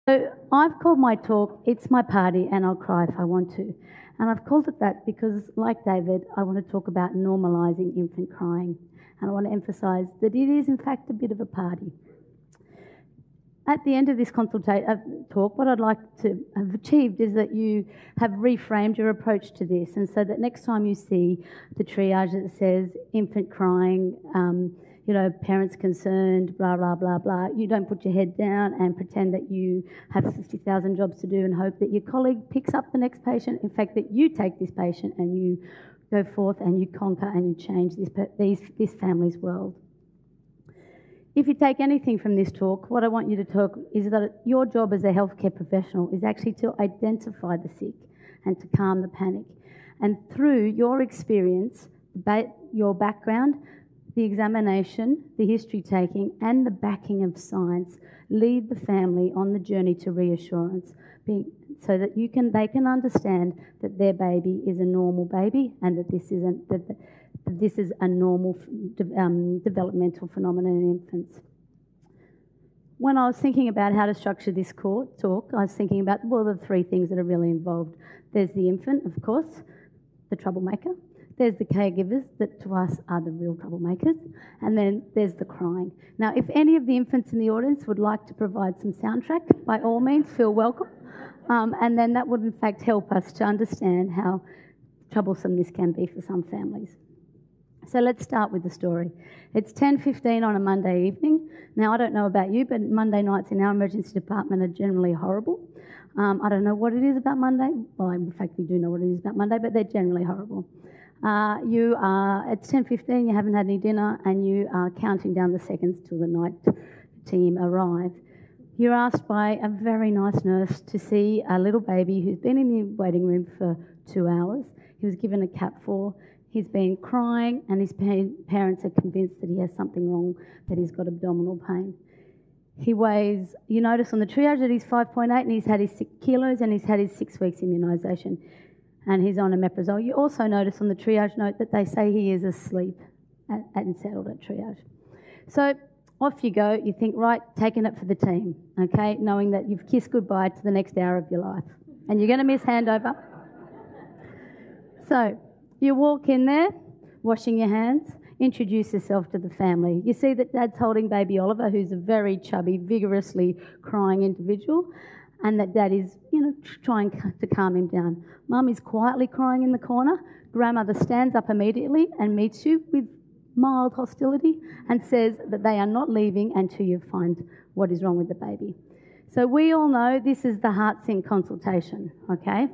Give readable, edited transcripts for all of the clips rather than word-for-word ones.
So I've called my talk, It's My Party and I'll Cry If I Want to. And I've called it that because, like David, I want to talk about normalising infant crying. And I want to emphasise that it is in fact a bit of a party. At the end of this talk, what I'd like to have achieved is that you have reframed your approach to this, and so that next time you see the triage that says infant crying, parents concerned, blah, blah, blah, blah, you don't put your head down and pretend that you have 50,000 jobs to do and hope that your colleague picks up the next patient. In fact, that you take this patient and you go forth and you conquer and you change this family's world. If you take anything from this talk, what I want you to talk is that your job as a healthcare professional is actually to identify the sick and to calm the panic. And through your experience, your background, the examination, the history taking, and the backing of science, lead the family on the journey to reassurance, so that they can understand that their baby is a normal baby and that this is a normal developmental phenomenon in infants. When I was thinking about how to structure this talk, I was thinking about, the three things that are really involved. There's the infant, of course, the troublemaker. There's the caregivers, that to us are the real troublemakers. And then there's the crying. Now, if any of the infants in the audience would like to provide some soundtrack, by all means, feel welcome. And then that would, in fact, help us to understand how troublesome this can be for some families. So let's start with the story. It's 10:15 on a Monday evening. Now, I don't know about you, but Monday nights in our emergency department are generally horrible. I don't know what it is about Monday. Well, in fact, we do know what it is about Monday, but they're generally horrible. It's 10:15, you haven't had any dinner, and you are counting down the seconds till the night team arrive. You're asked by a very nice nurse to see a little baby who's been in the waiting room for 2 hours. He was given a CAP4. He's been crying, and his parents are convinced that he has something wrong, that he's got abdominal pain. He weighs, you notice on the triage that he's 5.8, and he's had his 6 kilos, and he's had his 6 weeks immunisation, and he's on omeprazole. You also notice on the triage note that they say he is asleep and settled at triage. So off you go. You think, right, taking it for the team, okay, knowing that you've kissed goodbye to the next hour of your life, and you're going to miss handover. So you walk in there, washing your hands, introduce yourself to the family. You see that Dad's holding baby Oliver, who's a very chubby, vigorously crying individual, and that Dad is, trying to calm him down. Mum is quietly crying in the corner. Grandmother stands up immediately and meets you with mild hostility and says that they are not leaving until you find what is wrong with the baby. So we all know this is the heart sync consultation, okay?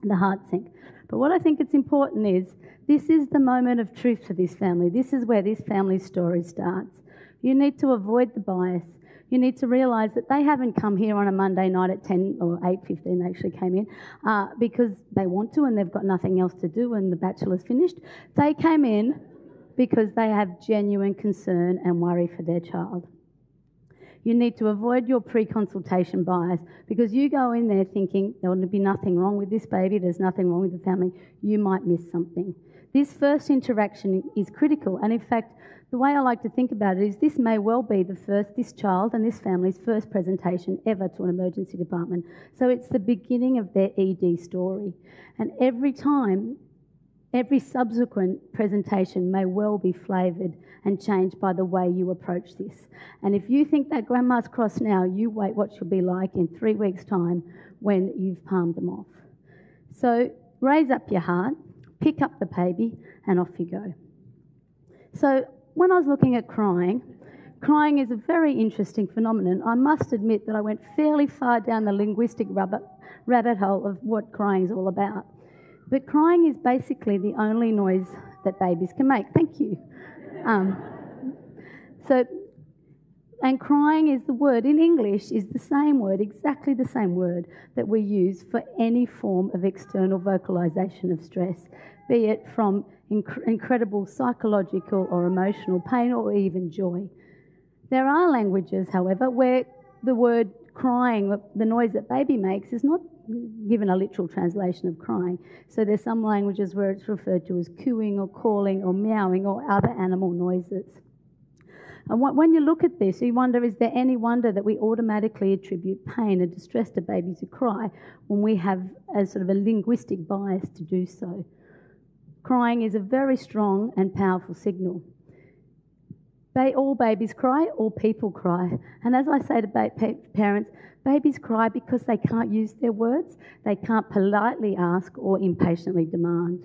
The heart sync. But what I think it's important is this is the moment of truth for this family. This is where this family's story starts. You need to avoid the bias. You need to realise that they haven't come here on a Monday night at 10 or 8:15, they actually came in, because they want to and they've got nothing else to do and the bachelor's finished. They came in because they have genuine concern and worry for their child. You need to avoid your pre-consultation bias, because you go in there thinking there will be nothing wrong with this baby, there's nothing wrong with the family, you might miss something. This first interaction is critical, and in fact, the way I like to think about it is this may well be this child and this family's first presentation ever to an emergency department. So it's the beginning of their ED story. And every subsequent presentation may well be flavoured and changed by the way you approach this. And if you think that grandma's cross now, you wait what she'll be like in 3 weeks' time when you've palmed them off. So raise up your heart, pick up the baby, and off you go. So when I was looking at crying is a very interesting phenomenon. I must admit that I went fairly far down the linguistic rabbit hole of what crying is all about. But crying is basically the only noise that babies can make. Thank you. And crying is the word in English, is the same word, exactly the same word that we use for any form of external vocalisation of stress, be it from incredible psychological or emotional pain or even joy. There are languages, however, where the word crying, the noise that baby makes, is not given a literal translation of crying. So there's some languages where it's referred to as cooing or calling or meowing or other animal noises. And when you look at this, you wonder, is there any wonder that we automatically attribute pain and distress to babies who cry when we have a sort of a linguistic bias to do so? Crying is a very strong and powerful signal. All babies cry, all people cry. And as I say to parents, babies cry because they can't use their words, they can't politely ask or impatiently demand.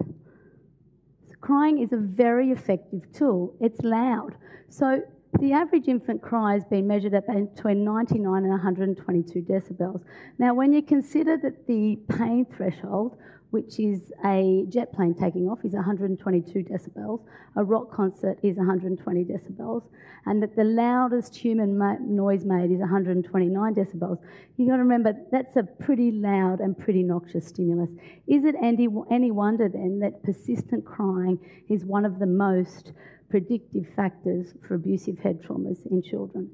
So crying is a very effective tool. It's loud. So the average infant cry has been measured at between 99 and 122 decibels. Now, when you consider that the pain threshold, which is a jet plane taking off, is 122 decibels, a rock concert is 120 decibels, and that the loudest human noise made is 129 decibels, you've got to remember that's a pretty loud and pretty noxious stimulus. Is it any wonder then that persistent crying is one of the most predictive factors for abusive head traumas in children?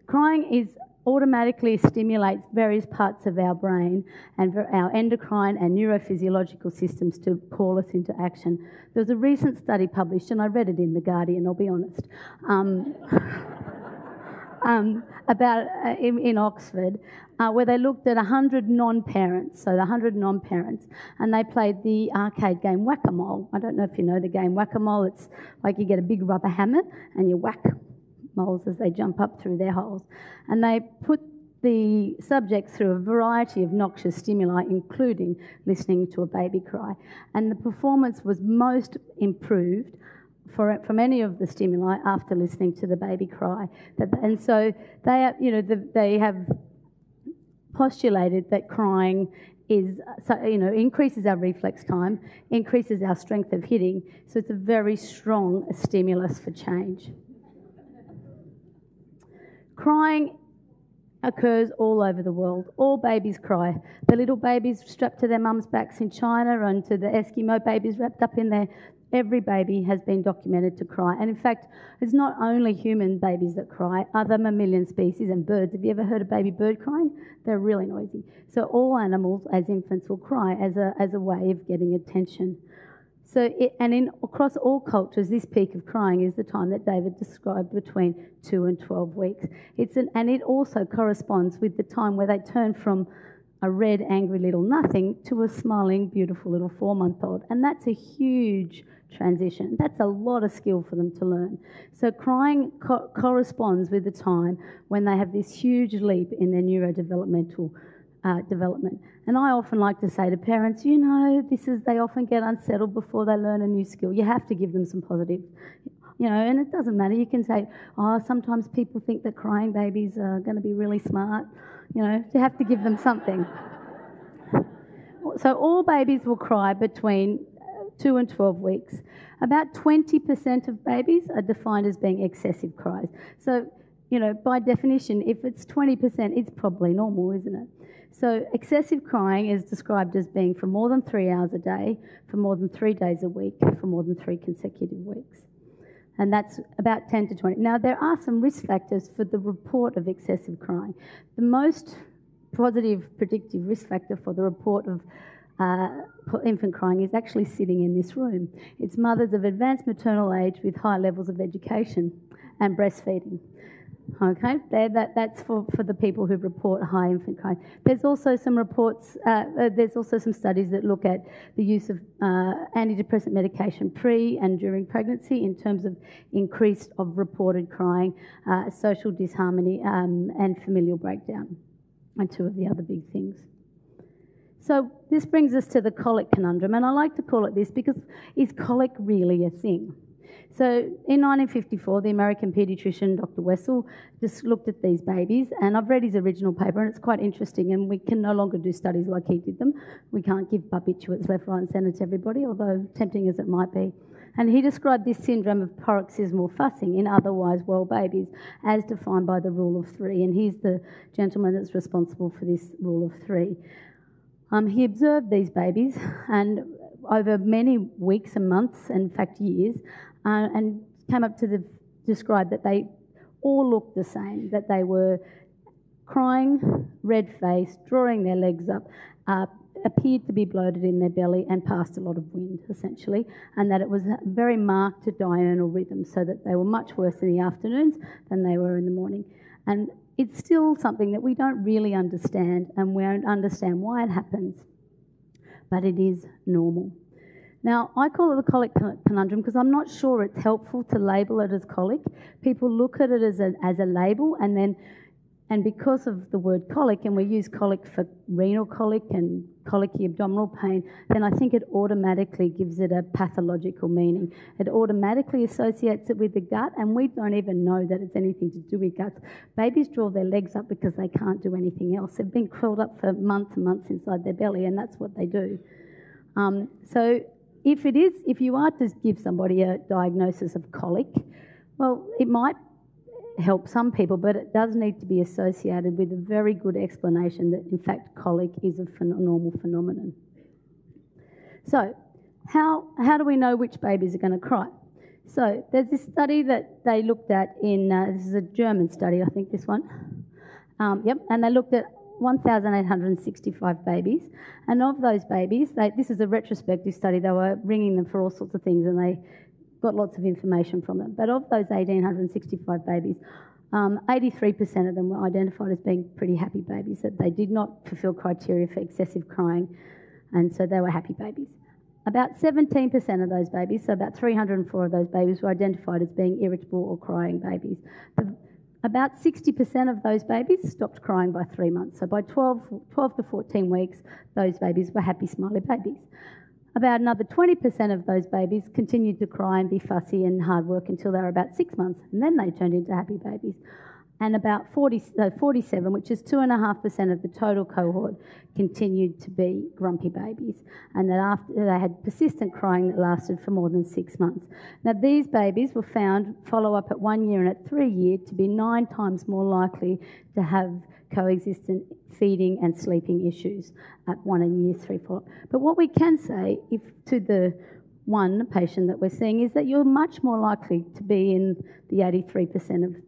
Crying automatically stimulates various parts of our brain and our endocrine and neurophysiological systems to call us into action. There was a recent study published, and I read it in The Guardian, I'll be honest, in Oxford, where they looked at 100 non-parents, so the 100 non-parents, and they played the arcade game Whack-A-Mole. I don't know if you know the game Whack-A-Mole. It's like you get a big rubber hammer and you whack moles as they jump up through their holes. And they put the subjects through a variety of noxious stimuli, including listening to a baby cry. And the performance was most improved from any of the stimuli after listening to the baby cry. And so they have postulated that crying increases our reflex time, increases our strength of hitting, so it's a very strong stimulus for change. Crying occurs all over the world. All babies cry. The little babies strapped to their mums' backs in China and to the Eskimo babies wrapped up in there. Every baby has been documented to cry. And in fact, it's not only human babies that cry, other mammalian species and birds. Have you ever heard a baby bird crying? They're really noisy. So all animals as infants will cry as a way of getting attention. So, across all cultures, this peak of crying is the time that David described between 2 and 12 weeks. And it also corresponds with the time where they turn from a red, angry little nothing to a smiling, beautiful little 4-month-old. And that's a huge transition. That's a lot of skill for them to learn. So crying corresponds with the time when they have this huge leap in their neurodevelopmental development. And I often like to say to parents, they often get unsettled before they learn a new skill. You have to give them some positive, and it doesn't matter. You can say, sometimes people think that crying babies are going to be really smart. You have to give them something. So all babies will cry between 2 and 12 weeks. About 20% of babies are defined as being excessive cries. So, by definition, if it's 20%, it's probably normal, isn't it? So excessive crying is described as being for more than 3 hours a day, for more than 3 days a week, for more than 3 consecutive weeks. And that's about 10 to 20. Now, there are some risk factors for the report of excessive crying. The most positive predictive risk factor for the report of infant crying is actually sitting in this room. It's mothers of advanced maternal age with high levels of education and breastfeeding. Okay, that's for the people who report high infant crying. There's also some reports, there's also some studies that look at the use of antidepressant medication pre and during pregnancy in terms of increase of reported crying, social disharmony and familial breakdown, and 2 of the other big things. So this brings us to the colic conundrum, and I like to call it this because is colic really a thing? So in 1954, the American paediatrician, Dr. Wessel, just looked at these babies, and I've read his original paper, and it's quite interesting, and we can no longer do studies like he did them. We can't give barbiturates left, right and centre to everybody, although tempting as it might be. And he described this syndrome of paroxysmal fussing in otherwise well babies as defined by the rule of 3, and he's the gentleman that's responsible for this rule of 3. He observed these babies and over many weeks and months, and in fact years, and came up to describe that they all looked the same, that they were crying, red face, drawing their legs up, appeared to be bloated in their belly and passed a lot of wind, essentially, and that it was a very marked diurnal rhythm, so that they were much worse in the afternoons than they were in the morning. And it's still something that we don't really understand, and we don't understand why it happens, but it is normal. Now, I call it the Colic Conundrum because I'm not sure it's helpful to label it as colic. People look at it as a label, and because of the word colic, and we use colic for renal colic and colicky abdominal pain, then I think it automatically gives it a pathological meaning. It automatically associates it with the gut, and we don't even know that it's anything to do with guts. Babies draw their legs up because they can't do anything else. They've been curled up for months and months inside their belly, and that's what they do. So if you are to give somebody a diagnosis of colic, well, it might help some people, but it does need to be associated with a very good explanation that, in fact, colic is a normal phenomenon. So, how do we know which babies are going to cry? So, there's this study that they looked at in, this is a German study, I think this one. And they looked at 1,865 babies, and of those babies, this is a retrospective study, they were ringing them for all sorts of things, and they got lots of information from them. But of those 1,865 babies, 83% of them were identified as being pretty happy babies, that they did not fulfil criteria for excessive crying, and so they were happy babies. About 17% of those babies, so about 304 of those babies, were identified as being irritable or crying babies. About 60% of those babies stopped crying by 3 months. So by 12 to 14 weeks, those babies were happy, smiley babies. About another 20% of those babies continued to cry and be fussy and hard work until they were about 6 months, and then they turned into happy babies. And about 47, which is 2.5% of the total cohort, continued to be grumpy babies, and that after they had persistent crying that lasted for more than 6 months. Now, these babies were found, follow up at 1 year and at 3 years, to be 9 times more likely to have coexistent feeding and sleeping issues at 1 and year 3 follow-up. But what we can say, if to the one patient that we're seeing, is that you're much more likely to be in the 83%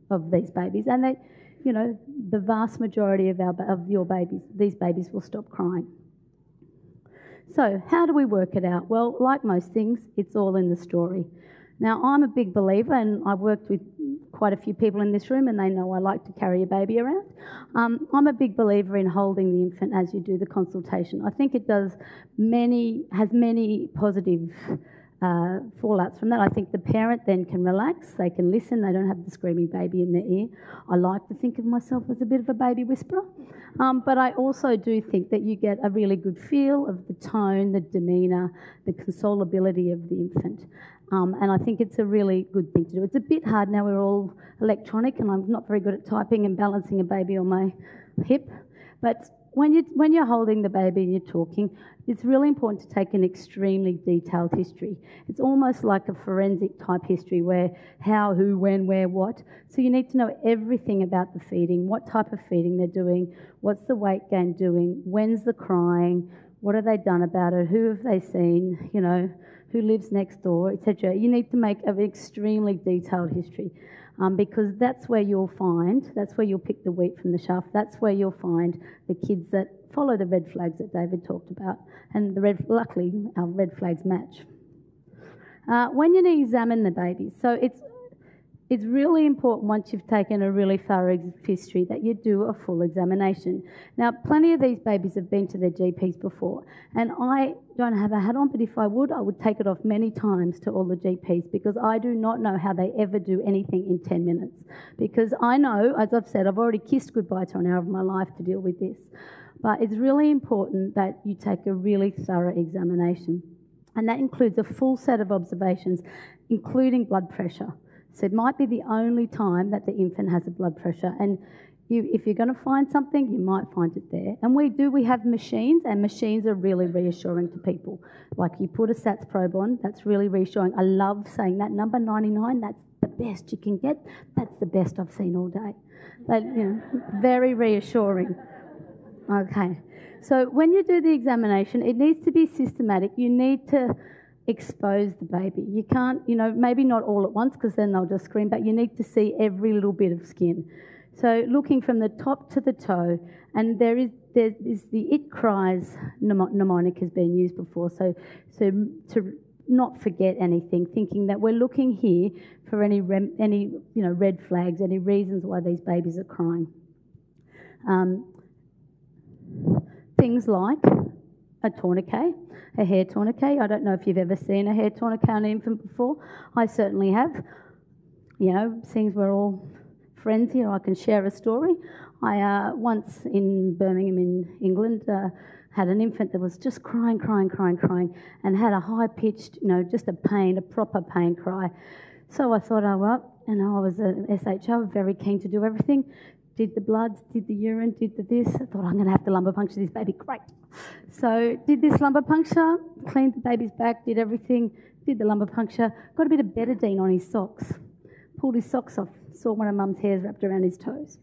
of these babies, and that, you know, the vast majority of your babies, these babies will stop crying. So how do we work it out? Well, like most things, it's all in the story. Now, I'm a big believer, and I've worked with quite a few people in this room, and they know I like to carry a baby around. I'm a big believer in holding the infant as you do the consultation. I think it has many positive fallouts from that. I think the parent then can relax, they can listen, they don't have the screaming baby in their ear. I like to think of myself as a bit of a baby whisperer, but I also do think that you get a really good feel of the tone, the demeanour, the consolability of the infant. And I think it's a really good thing to do. It's a bit hard now, we're all electronic, and I'm not very good at typing and balancing a baby on my hip, but when you're holding the baby and you're talking, it's really important to take an extremely detailed history. It's almost like a forensic type history where how, who, when, where, what. So you need to know everything about the feeding, what type of feeding they're doing, what's the weight gain doing, when's the crying, what have they done about it, who have they seen, you know, who lives next door, etc. You need to make an extremely detailed history. Because that's where you'll pick the wheat from the chaff, that's where you'll find the kids that follow the red flags that David talked about, and luckily our red flags match. When you examine the baby, so it's really important once you've taken a really thorough history that you do a full examination. Now, plenty of these babies have been to their GPs before, and I don't have a hat on, but if I would take it off many times to all the GPs, because I do not know how they ever do anything in 10 minutes. Because I know, as I've said, I've already kissed goodbye to an hour of my life to deal with this. But it's really important that you take a really thorough examination. And that includes a full set of observations, including blood pressure. So it might be the only time that the infant has a blood pressure. And if you're going to find something, you might find it there. And we have machines, and machines are really reassuring to people. Like you put a SATS probe on, that's really reassuring. I love saying that number 99, that's the best you can get. That's the best I've seen all day. But, you know, very reassuring. Okay. So when you do the examination, it needs to be systematic. You need to expose the baby. You can't, you know, maybe not all at once because then they'll just scream, but you need to see every little bit of skin. So looking from the top to the toe, and there's the "it cries" mnemonic has been used before. So to not forget anything, thinking that we're looking here for any red flags, any reasons why these babies are crying. Things like a tourniquet, a hair tourniquet. I don't know if you've ever seen a hair tourniquet on an infant before. I certainly have. Seeing we're all friends here, I can share a story. I once in Birmingham in England had an infant that was just crying, and had a high-pitched, just a proper pain cry. So I thought, I was an SHO, very keen to do everything. Did the bloods, did the urine, did the this. I thought, I'm going to have to lumbar puncture this baby. Great. So did this lumbar puncture, cleaned the baby's back, did everything, did the lumbar puncture, got a bit of betadine on his socks, pulled his socks off, saw one of mum's hairs wrapped around his toes.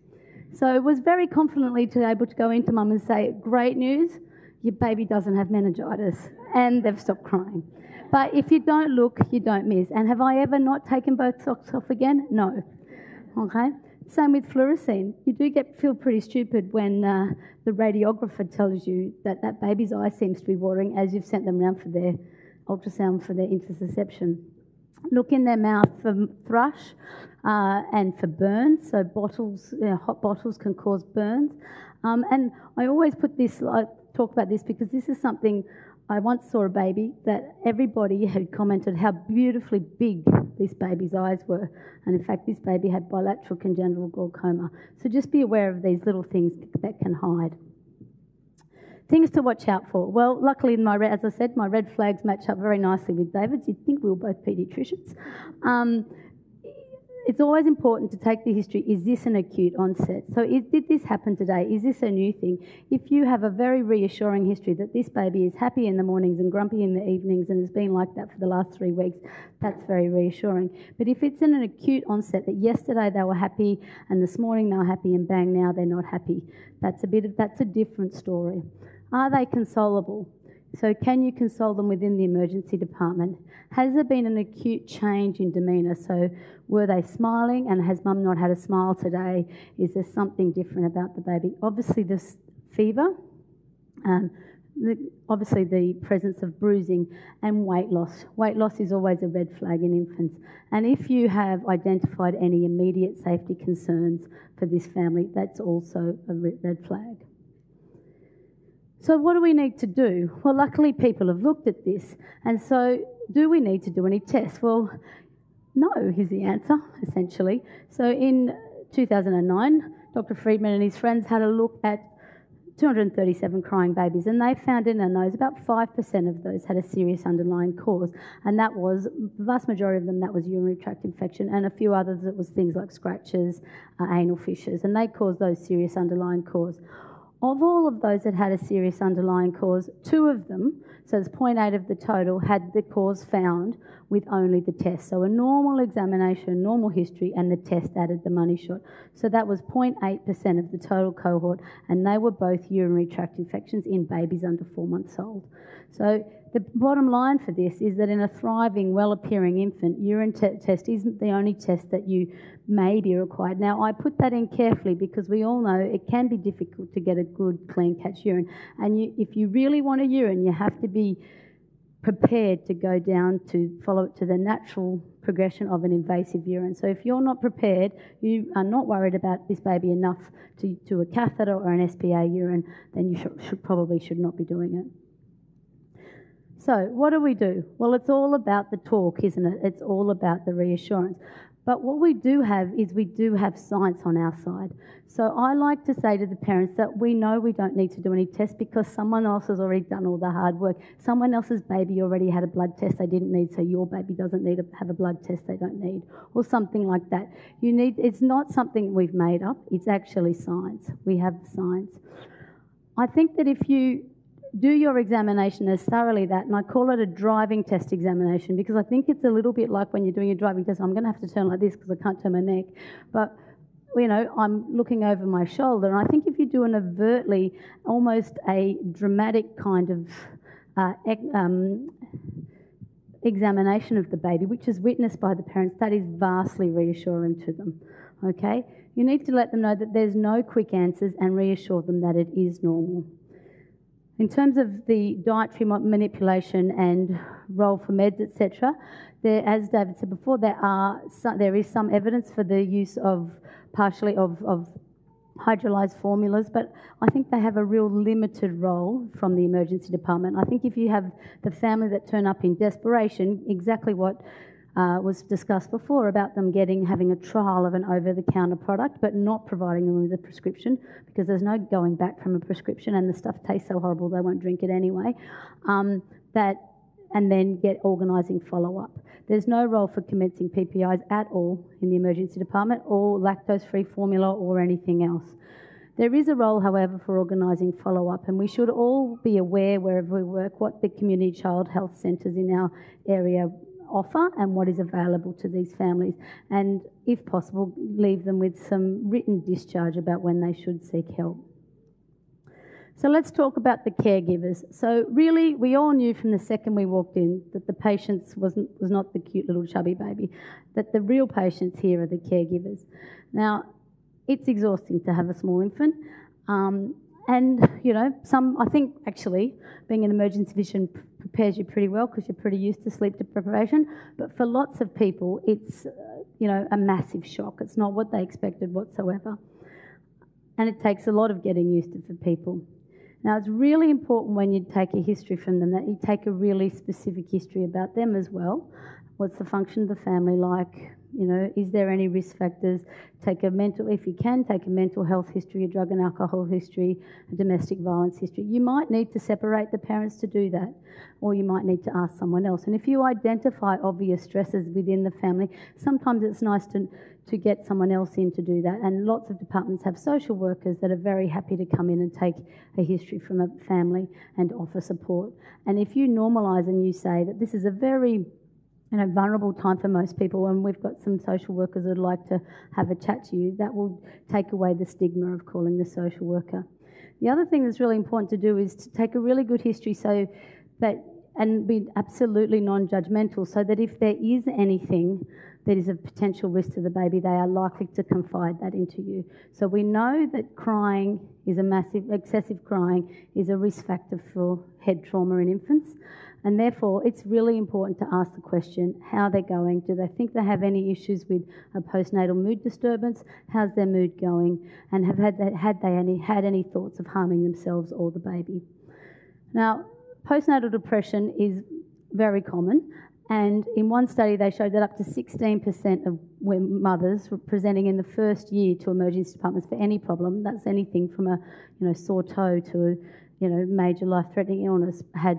So was very confidently able to go into mum and say, great news, your baby doesn't have meningitis, and they've stopped crying. But if you don't look, you don't miss. And have I ever not taken both socks off again? No. Okay? Same with fluorescein. You do feel pretty stupid when the radiographer tells you that baby's eye seems to be watering as you've sent them round for their ultrasound for their intussusception. Look in their mouth for thrush and for burns. So bottles, hot bottles can cause burns. And I always talk about this because this is something I once saw a baby that everybody had commented how beautifully big this baby's eyes were. And in fact, this baby had bilateral congenital glaucoma. So just be aware of these little things that can hide. Things to watch out for. Well, luckily, as I said, my red flags match up very nicely with David's. You'd think we were both paediatricians. It's always important to take the history. Is this an acute onset? So did this happen today? Is this a new thing? If you have a very reassuring history that this baby is happy in the mornings and grumpy in the evenings and has been like that for the last 3 weeks, that's very reassuring. But if it's in an acute onset that yesterday they were happy and this morning they were happy and bang, now they're not happy, that's a different story. Are they consolable? So can you console them within the emergency department? Has there been an acute change in demeanour? So were they smiling and has mum not had a smile today? Is there something different about the baby? Obviously this fever, obviously the presence of bruising and weight loss. Weight loss is always a red flag in infants. And if you have identified any immediate safety concerns for this family, that's also a red flag. So what do we need to do? Well, luckily people have looked at this. And so do we need to do any tests? Well, no is the answer, essentially. So in 2009, Dr. Friedman and his friends had a look at 237 crying babies, and they found in their nose about 5% of those had a serious underlying cause. And that was, the vast majority of them, that was urinary tract infection, and a few others that was things like scratches, anal fissures, and they caused those serious underlying cause. Of all of those that had a serious underlying cause, 2 of them, so it's 0.8 of the total, had the cause found with only the test. So a normal examination, normal history, and the test added the money shot. So that was 0.8% of the total cohort, and they were both urinary tract infections in babies under 4 months old. So the bottom line for this is that in a thriving, well-appearing infant, urine test isn't the only test that you may be required. Now, I put that in carefully because we all know it can be difficult to get a good, clean catch urine. And if you really want a urine, you have to be prepared to go down to follow it to the natural progression of an invasive urine. So if you're not prepared, you are not worried about this baby enough to do a catheter or an SPA urine, then you probably should not be doing it. So what do we do? Well, it's all about the talk, isn't it? It's all about the reassurance. But what we do have is we do have science on our side. So I like to say to the parents that we know we don't need to do any tests because someone else has already done all the hard work. Someone else's baby already had a blood test they didn't need, so your baby doesn't need to have a blood test they don't need, or something like that. It's not something we've made up, it's actually science. We have science. I think that if you do your examination as thoroughly that, and I call it a driving test examination because I think it's a little bit like when you're doing a driving test. I'm going to have to turn like this because I can't turn my neck. But, you know, I'm looking over my shoulder, and I think if you do an overtly, almost a dramatic kind of examination of the baby, which is witnessed by the parents, that is vastly reassuring to them. okay? You need to let them know that there's no quick answers and reassure them that it is normal. In terms of the dietary manipulation and role for meds, etc., as David said before, there is some evidence for the use of partially of hydrolyzed formulas, but I think they have a real limited role from the emergency department. I think if you have the family that turn up in desperation, exactly what was discussed before about them having a trial of an over-the-counter product but not providing them with a prescription, because there's no going back from a prescription and the stuff tastes so horrible they won't drink it anyway, and then get organising follow-up. There's no role for commencing PPIs at all in the emergency department, or lactose-free formula or anything else. There is a role, however, for organising follow-up, and we should all be aware wherever we work what the community child health centres in our area offer and what is available to these families, and if possible leave them with some written discharge about when they should seek help. So let's talk about the caregivers. So really, we all knew from the second we walked in that the patients was not the cute little chubby baby, that the real patients here are the caregivers. Now, it's exhausting to have a small infant, and you know, I think actually being an emergency physician prepares you pretty well because you're pretty used to sleep deprivation, but for lots of people it's a massive shock. It's not what they expected whatsoever, and it takes a lot of getting used to for people. Now, it's really important when you take a history from them that you take a really specific history about them as well. What's the function of the family like? Is there any risk factors? If you can, take a mental health history, a drug and alcohol history, a domestic violence history. You might need to separate the parents to do that, or you might need to ask someone else. And if you identify obvious stresses within the family, sometimes it's nice to get someone else in to do that. And lots of departments have social workers that are very happy to come in and take a history from a family and offer support. And if you normalise and you say that this is a very vulnerable time for most people, and we've got some social workers that would like to have a chat to you, that will take away the stigma of calling the social worker. The other thing that's really important to do is to take a really good history and be absolutely non-judgmental, so that if there is anything that is of potential risk to the baby, they are likely to confide that into you. So we know that excessive crying is a risk factor for head trauma in infants. And therefore, it's really important to ask the question, how they're going. Do they think they have any issues with a postnatal mood disturbance? How's their mood going? And had they had any thoughts of harming themselves or the baby? Now, postnatal depression is very common. And in one study, they showed that up to 16% of mothers were presenting in the first year to emergency departments for any problem. That's anything from a sore toe to a major life-threatening illness, had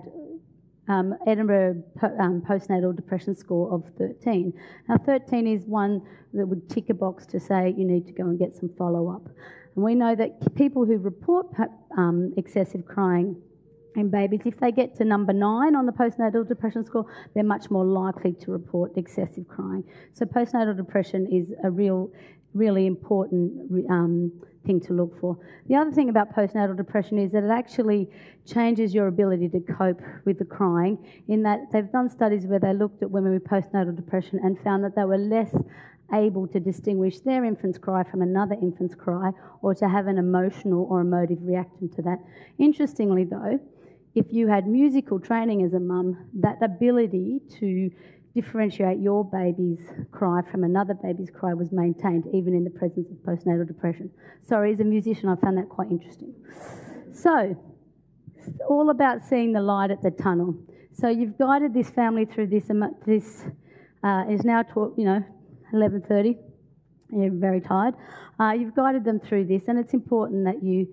Edinburgh postnatal depression score of 13. Now 13 is one that would tick a box to say you need to go and get some follow-up. And we know that people who report excessive crying in babies, if they get to number 9 on the postnatal depression score, they're much more likely to report excessive crying. So postnatal depression is a really important thing to look for. The other thing about postnatal depression is that it actually changes your ability to cope with the crying, in that they've done studies where they looked at women with postnatal depression and found that they were less able to distinguish their infant's cry from another infant's cry, or to have an emotional or emotive reaction to that. Interestingly though, if you had musical training as a mum, that ability to differentiate your baby's cry from another baby's cry was maintained even in the presence of postnatal depression. Sorry, as a musician, I found that quite interesting. So, it's all about seeing the light at the tunnel. So you've guided this family through this is now 11:30. You're very tired. You've guided them through this, and it's important that you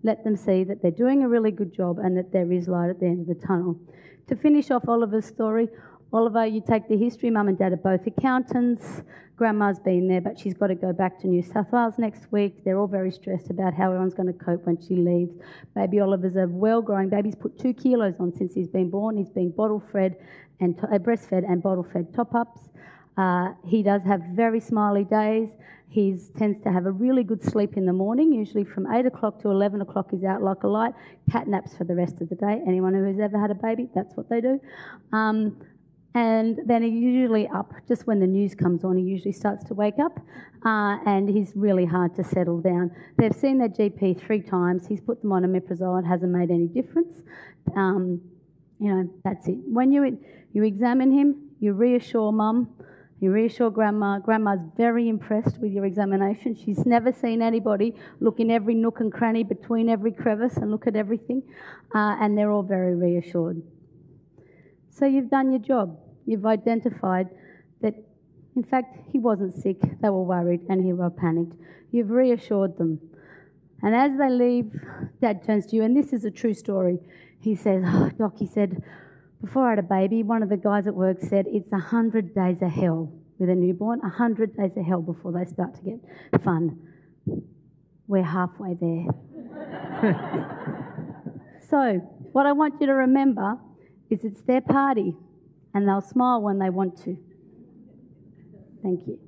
let them see that they're doing a really good job and that there is light at the end of the tunnel. To finish off Oliver's story, Oliver, you take the history. Mum and Dad are both accountants. Grandma's been there, but she's got to go back to New South Wales next week. They're all very stressed about how everyone's going to cope when she leaves. Baby Oliver's a well-growing baby. He's put 2 kilos on since he's been born. He's been breastfed and bottle-fed top-ups. He does have very smiley days. He tends to have a really good sleep in the morning, usually from 8 o'clock to 11 o'clock he's out like a light. Cat naps for the rest of the day. Anyone who has ever had a baby, that's what they do. And then he's usually up just when the news comes on. He usually starts to wake up, and he's really hard to settle down. They've seen their GP 3 times. He's put them on omeprazole. It hasn't made any difference. That's it. When you examine him, you reassure mum, you reassure grandma. Grandma's very impressed with your examination. She's never seen anybody look in every nook and cranny between every crevice and look at everything, and they're all very reassured. So you've done your job. You've identified that, in fact, he wasn't sick. They were worried and he were panicked. You've reassured them. And as they leave, Dad turns to you, and this is a true story. He says, "Oh, Doc," he said, "before I had a baby, one of the guys at work said it's 100 days of hell with a newborn, 100 days of hell before they start to get fun. We're halfway there." So what I want you to remember is it's their party, and they'll smile when they want to. Thank you.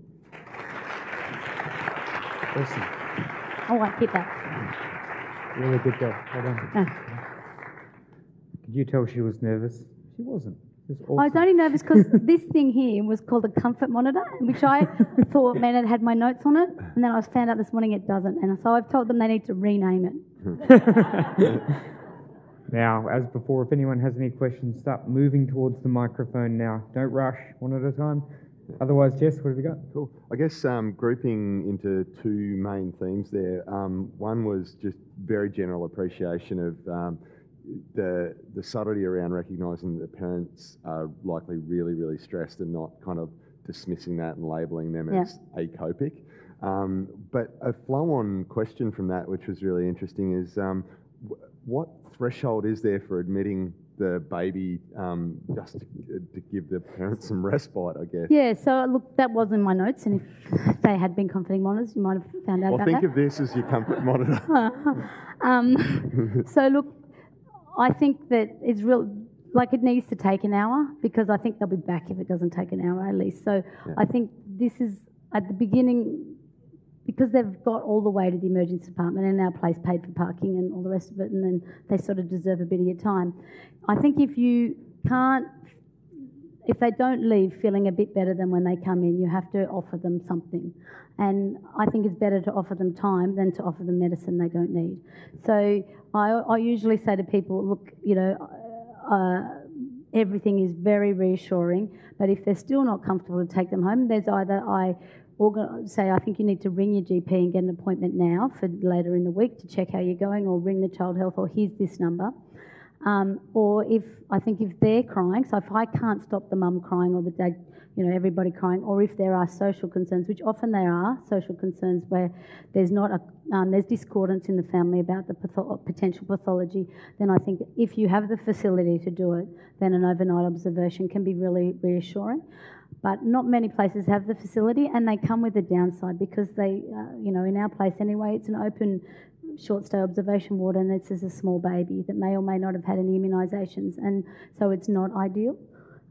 Awesome. I won't keep that. Really good job. Well done. Could you tell she was nervous? She wasn't. It was awesome. I was only nervous because this thing here was called a comfort monitor, which I thought meant it had my notes on it, and then I found out this morning it doesn't, and so I've told them they need to rename it. Now, as before, if anyone has any questions, start moving towards the microphone now. Don't rush, one at a time. Otherwise, Jess, what have you got? Cool. I guess grouping into 2 main themes there. One was just very general appreciation of the subtlety around recognising that parents are likely really, really stressed and not kind of dismissing that and labelling them as acopic. But a flow-on question from that, which was really interesting, is what threshold is there for admitting the baby just to give the parents some respite, I guess? Yeah, so look, that was in my notes, and if they had been comforting monitors, you might have found out about that. Well, think of this as your comfort monitor. So look, I think that it's it needs to take an hour, because I think they'll be back if it doesn't take an hour at least. So I think this is at the beginning, because they've got all the way to the emergency department and our place paid for parking and all the rest of it, and then they sort of deserve a bit of your time. I think if they don't leave feeling a bit better than when they come in, you have to offer them something. And I think it's better to offer them time than to offer them medicine they don't need. So I usually say to people, look, everything is very reassuring, but if they're still not comfortable to take them home, there's either I think you need to ring your GP and get an appointment now for later in the week to check how you're going, or ring the child health, or here's this number. Or if they're crying, so if I can't stop the mum crying or the dad, everybody crying, or if there are social concerns, which often there are social concerns where there's there's discordance in the family about the potential pathology, then I think if you have the facility to do it, then an overnight observation can be really reassuring. But not many places have the facility, and they come with a downside because they, in our place anyway, it's an open short stay observation ward, and this is a small baby that may or may not have had any immunisations, and so it's not ideal.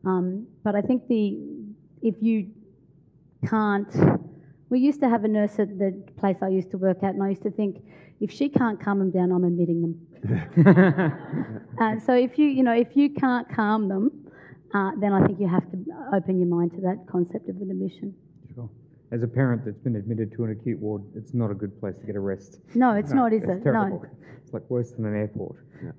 But I think if you can't, we used to have a nurse at the place I used to work at, and I used to think, if she can't calm them down, I'm admitting them. So if you can't calm them, then I think you have to open your mind to that concept of an admission. Sure. As a parent that's been admitted to an acute ward, it's not a good place to get a rest. No, it's not, is it? Terrible. No. It's like worse than an airport. Yeah.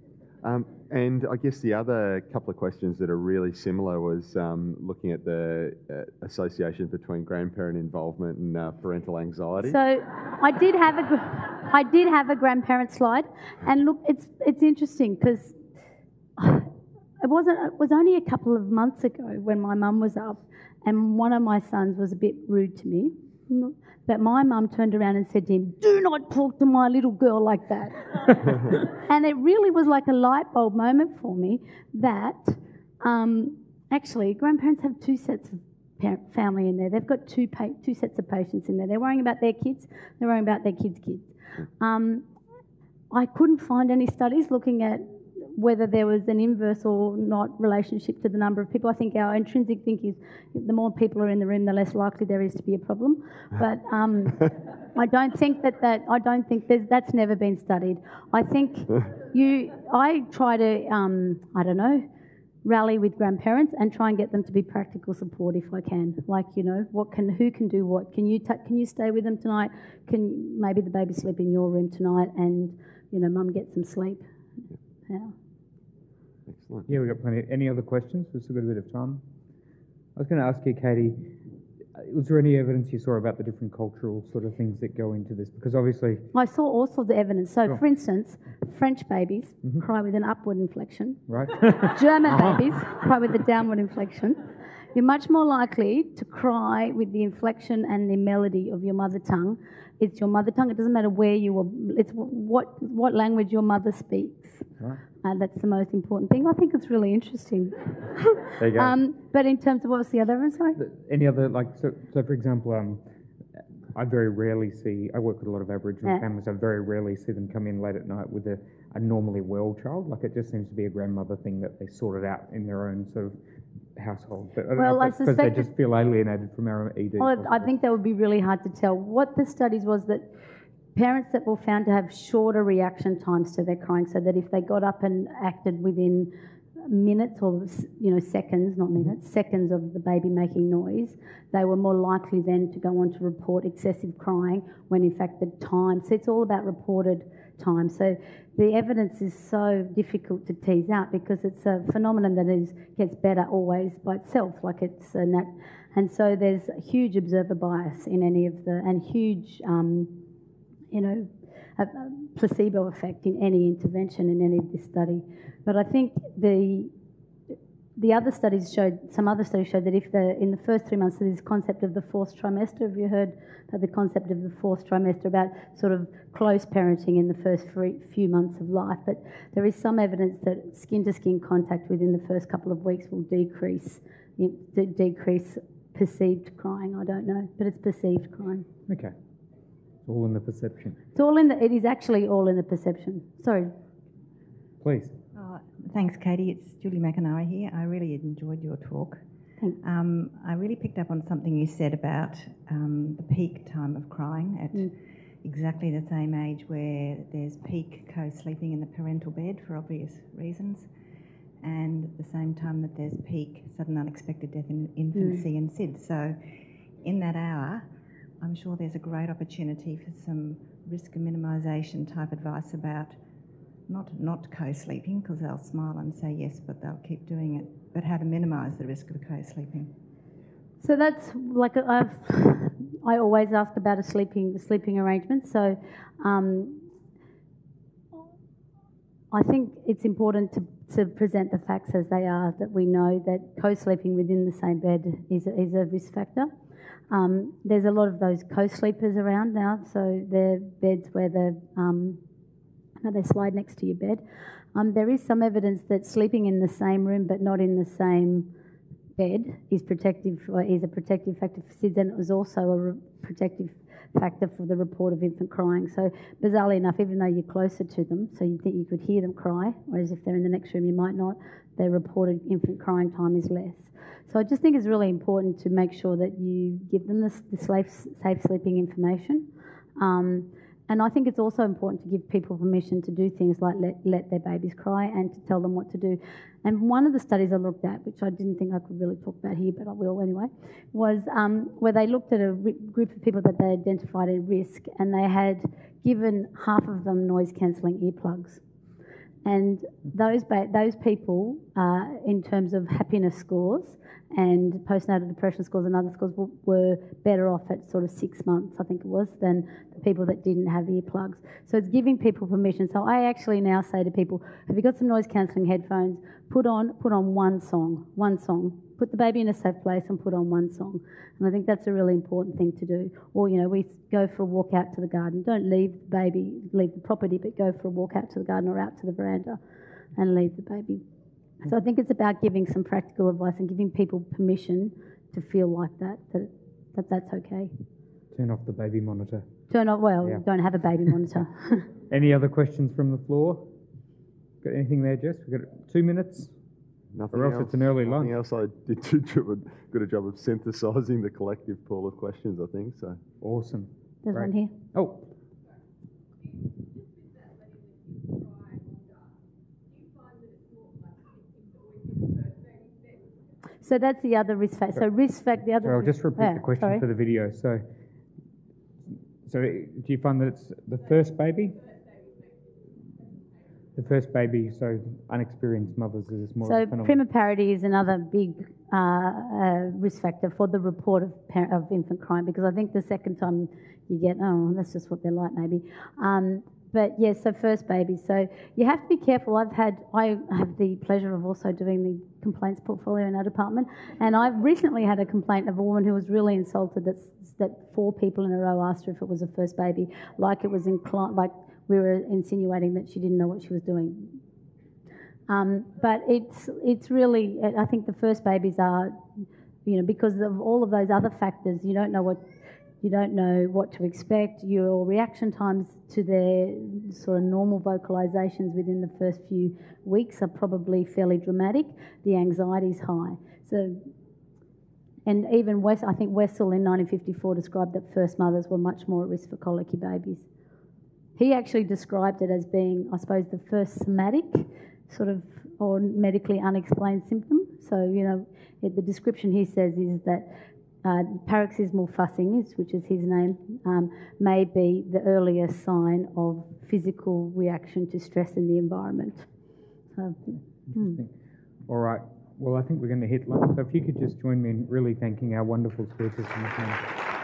And I guess the other couple of questions that are really similar was looking at the association between grandparent involvement and parental anxiety. So I did have a grandparent slide, and look, it's interesting because it was only a couple of months ago when my mum was up, and one of my sons was a bit rude to me. But my mum turned around and said to him, "Do not talk to my little girl like that." And it really was like a light bulb moment for me that actually grandparents have 2 sets of family in there. They've got two sets of patients in there. They're worrying about their kids. They're worrying about their kids' kids. I couldn't find any studies looking at whether there was an inverse or not relationship to the number of people. I think our intrinsic thinking is the more people are in the room, the less likely there is to be a problem. But I don't think that's never been studied. I think I try to rally with grandparents and try and get them to be practical support if I can. Like, you know, who can do what? Can you stay with them tonight? Can maybe the baby sleep in your room tonight and, you know, mum get some sleep? Yeah. Excellent. Yeah, we've got plenty. Any other questions? We've still got a bit of time. I was going to ask you, Katie, was there any evidence you saw about the different cultural sort of things that go into this? Because obviously... I saw also the evidence. So, Sure. for instance, French babies cry with an upward inflection. Right? German babies cry with a downward inflection. You're much more likely to cry with the inflection and the melody of your mother tongue. It's your mother tongue. It doesn't matter where you were. It's what language your mother speaks. Right. That's the most important thing. I think it's really interesting. There you go. But in terms of what was the other one, sorry? Any other, like, so for example, I very rarely see, I work with a lot of Aboriginal families, I very rarely see them come in late at night with a normally well child. Like, it just seems to be a grandmother thing that they sorted out in their own sort of household. But I don't know if it's because they just feel alienated from our ED. Well, I think that would be really hard to tell. What the studies was that parents that were found to have shorter reaction times to their crying, so that if they got up and acted within minutes or, you know, seconds, not minutes, seconds of the baby making noise, they were more likely then to go on to report excessive crying when in fact the time, so it's all about reported time. So the evidence is so difficult to tease out because it's a phenomenon that gets better always by itself, like it's a and so there's a huge observer bias in any of the, and huge you know, a placebo effect in any intervention in any of this study. But I think the other studies showed, some other studies showed that if in the first 3 months, there's this concept of the fourth trimester. Have you heard about the concept of the fourth trimester, about sort of close parenting in the first few months of life? But there is some evidence that skin-to-skin contact within the first couple of weeks will decrease perceived crying. I don't know, but it's perceived crying. Okay. All in the perception. It is actually all in the perception. Sorry. Please. Thanks, Katie. It's Julie McIntyre here. I really enjoyed your talk. Thanks. I really picked up on something you said about the peak time of crying at exactly the same age where there's peak co-sleeping in the parental bed for obvious reasons, and at the same time that there's peak sudden unexpected death in infancy and SID. So in that hour, I'm sure there's a great opportunity for some risk minimisation type advice about not co-sleeping, because they'll smile and say yes, but they'll keep doing it, but how to minimise the risk of co-sleeping. So that's like I always ask about a sleeping arrangement. So I think it's important to present the facts as they are, that we know that co-sleeping within the same bed is a risk factor. There's a lot of those co-sleepers around now, so they're beds where they slide next to your bed. There is some evidence that sleeping in the same room but not in the same bed is a protective factor for SIDS, and it was also a protective factor for the report of infant crying. So bizarrely enough, even though you're closer to them, so you think you could hear them cry, whereas if they're in the next room you might not, their reported infant crying time is less. So I just think it's really important to make sure that you give them the safe sleeping information. And I think it's also important to give people permission to do things like let their babies cry and to tell them what to do. And one of the studies I looked at, which I didn't think I could really talk about here, but I will anyway, was where they looked at a group of people that they identified at risk, and they had given half of them noise-cancelling earplugs. And those people, in terms of happiness scores and postnatal depression scores and other scores, were better off at sort of 6 months, I think it was, than the people that didn't have earplugs. So it's giving people permission. So I actually now say to people, have you got some noise-cancelling headphones? Put on one song. Put the baby in a safe place and put on one song. And I think that's a really important thing to do. Or, you know, we go for a walk out to the garden. Don't leave the property, but go for a walk out to the garden or out to the veranda and leave the baby. So I think it's about giving some practical advice and giving people permission to feel like that's okay. Turn off the baby monitor. Don't have a baby monitor. Any other questions from the floor? Got anything there, Jess? We've got 2 minutes. Nothing or else else. It's an early lunch. Nothing else. I did good a job of synthesising the collective pool of questions, I think. So awesome. There's Great. one here. Oh. So that's the other risk factor. So risk factor, the other. So I'll just repeat the question sorry. for the video. So do you find that it's the first baby? The first baby, so unexperienced mothers is more. So primiparity is another big risk factor for the report of infant crying, because I think the second time you get, oh, that's just what they're like, maybe. But yes, so first baby. So you have to be careful. I have the pleasure of also doing the complaints portfolio in our department, and I've recently had a complaint of a woman who was really insulted that 4 people in a row asked her if it was a first baby, like it was like we were insinuating that she didn't know what she was doing. But it's really, I think the first babies are, because of all of those other factors, you don't know what to expect. Your reaction times to their sort of normal vocalisations within the first few weeks are probably fairly dramatic. The anxiety's high. So, and even I think Wessel in 1954 described that first mothers were much more at risk for colicky babies. He actually described it as being, I suppose, the first somatic sort of or medically unexplained symptom. So, the description he says is that paroxysmal fussing, which is his name, may be the earliest sign of physical reaction to stress in the environment. So, Interesting. All right. Well, I think we're going to hit lunch. So if you could just join me in really thanking our wonderful speakers from the panel.